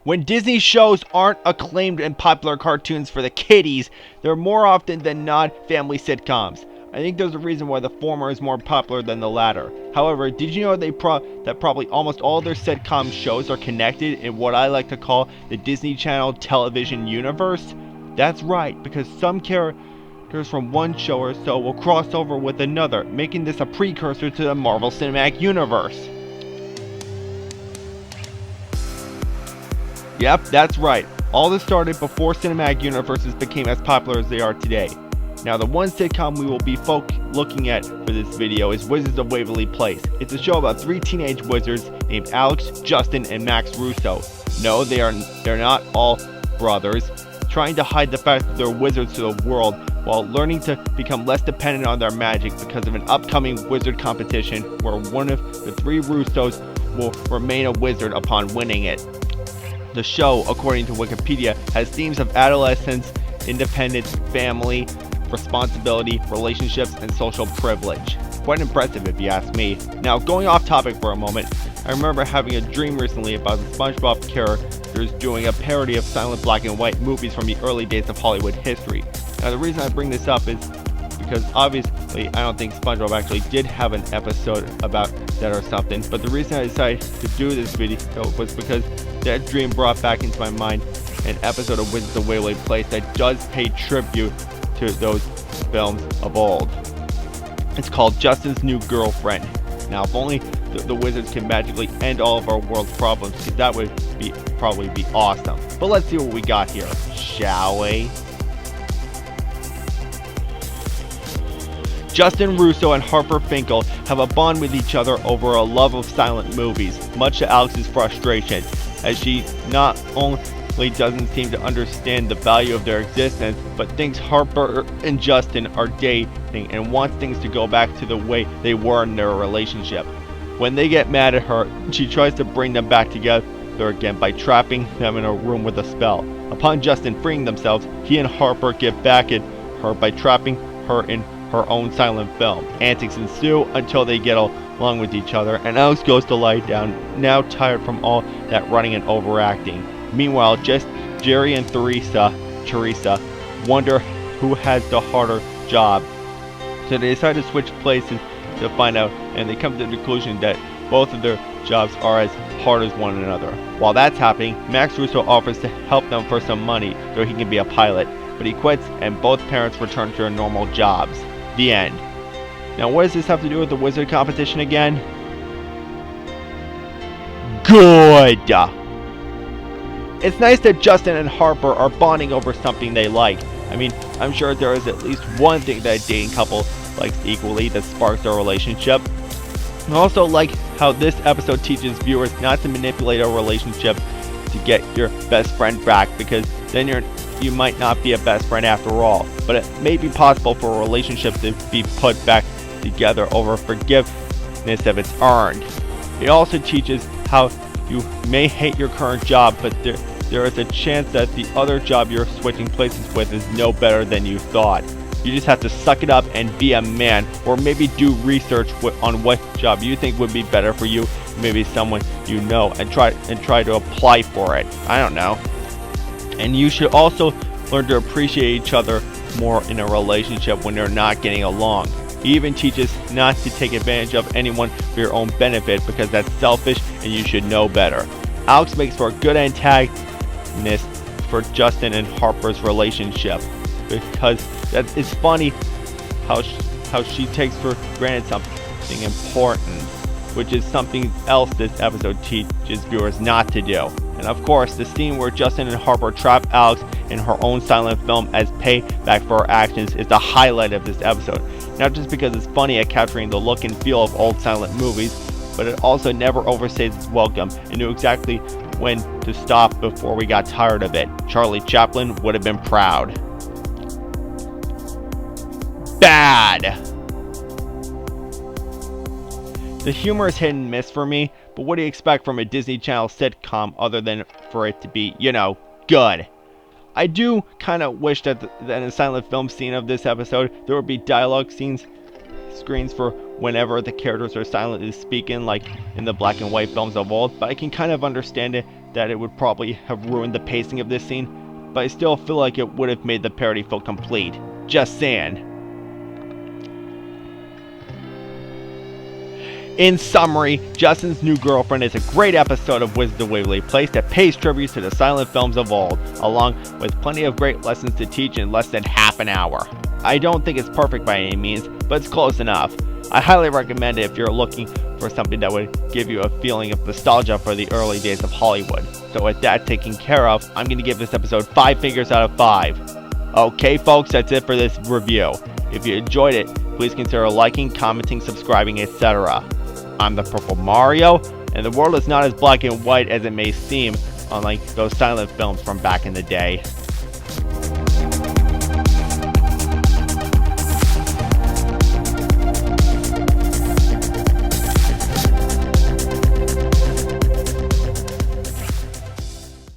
When Disney shows aren't acclaimed and popular cartoons for the kiddies, they're more often than not family sitcoms. I think there's a reason why the former is more popular than the latter. However, did you know that probably almost all their sitcom shows are connected in what I like to call the Disney Channel television universe? That's right, because some characters from one show or so will cross over with another, making this a precursor to the Marvel Cinematic Universe. Yep, that's right. All this started before cinematic universes became as popular as they are today. Now, the one sitcom we will be looking at for this video is Wizards of Waverly Place. It's a show about three teenage wizards named Alex, Justin, and Max Russo. No, they're not all brothers, trying to hide the fact that they're wizards to the world while learning to become less dependent on their magic because of an upcoming wizard competition where one of the three Russos will remain a wizard upon winning it. The show, according to Wikipedia, has themes of adolescence, independence, family, responsibility, relationships, and social privilege. Quite impressive if you ask me. Now, going off topic for a moment, I remember having a dream recently about the SpongeBob characters doing a parody of silent black and white movies from the early days of Hollywood history. Now, the reason I bring this up is because obviously I don't think SpongeBob actually did have an episode about that or something, but the reason I decided to do this video was because that dream brought back into my mind an episode of Wizards of Waverly Place that does pay tribute to those films of old. It's called Justin's New Girlfriend. Now, if only the wizards can magically end all of our world's problems, because that would probably be awesome. But let's see what we got here, shall we? Justin Russo and Harper Finkel have a bond with each other over a love of silent movies, much to Alex's frustration, as she not only doesn't seem to understand the value of their existence, but thinks Harper and Justin are dating and wants things to go back to the way they were in their relationship. When they get mad at her, she tries to bring them back together again by trapping them in a room with a spell. Upon Justin freeing themselves, he and Harper get back at her by trapping her in her own silent film. Antics ensue until they get along with each other, and Alex goes to lie down, now tired from all that running and overacting. Meanwhile, just Jerry and Teresa wonder who has the harder job. So they decide to switch places to find out, and they come to the conclusion that both of their jobs are as hard as one another. While that's happening, Max Russo offers to help them for some money so he can be a pilot, but he quits and both parents return to their normal jobs. The end. Now, what does this have to do with the wizard competition again? Good! It's nice that Justin and Harper are bonding over something they like. I mean, I'm sure there is at least one thing that a dating couple likes equally that sparks their relationship. I also like how this episode teaches viewers not to manipulate a relationship to get your best friend back, because then you might not be a best friend after all. But it may be possible for a relationship to be put back together over forgiveness if it's earned. It also teaches how you may hate your current job, but there is a chance that the other job you're switching places with is no better than you thought. You just have to suck it up and be a man, or maybe do research on what job you think would be better for you, maybe someone you know, and try to apply for it. I don't know. And you should also learn to appreciate each other more in a relationship when they're not getting along. He even teaches not to take advantage of anyone for your own benefit, because that's selfish and you should know better. Alex makes for a good antagonist for Justin and Harper's relationship, because it's funny how she takes for granted something important, which is something else this episode teaches viewers not to do. And of course, the scene where Justin and Harper trap Alex in her own silent film as payback for her actions is the highlight of this episode. Not just because it's funny at capturing the look and feel of old silent movies, but it also never overstays its welcome and knew exactly when to stop before we got tired of it. Charlie Chaplin would have been proud. Bad! The humor is hit and miss for me, but what do you expect from a Disney Channel sitcom other than for it to be, good? I do kind of wish that in the silent film scene of this episode, there would be dialogue screens for whenever the characters are silently speaking, like in the black and white films of old, but I can kind of understand it that it would probably have ruined the pacing of this scene, but I still feel like it would have made the parody feel complete. Just saying. In summary, Justin's New Girlfriend is a great episode of Wizards of Waverly Place that pays tribute to the silent films of old, along with plenty of great lessons to teach in less than half an hour. I don't think it's perfect by any means, but it's close enough. I highly recommend it if you're looking for something that would give you a feeling of nostalgia for the early days of Hollywood. So with that taken care of, I'm going to give this episode 5 fingers out of 5. Okay folks, that's it for this review. If you enjoyed it, please consider liking, commenting, subscribing, etc. I'm the Purple Mario, and the world is not as black and white as it may seem, unlike those silent films from back in the day.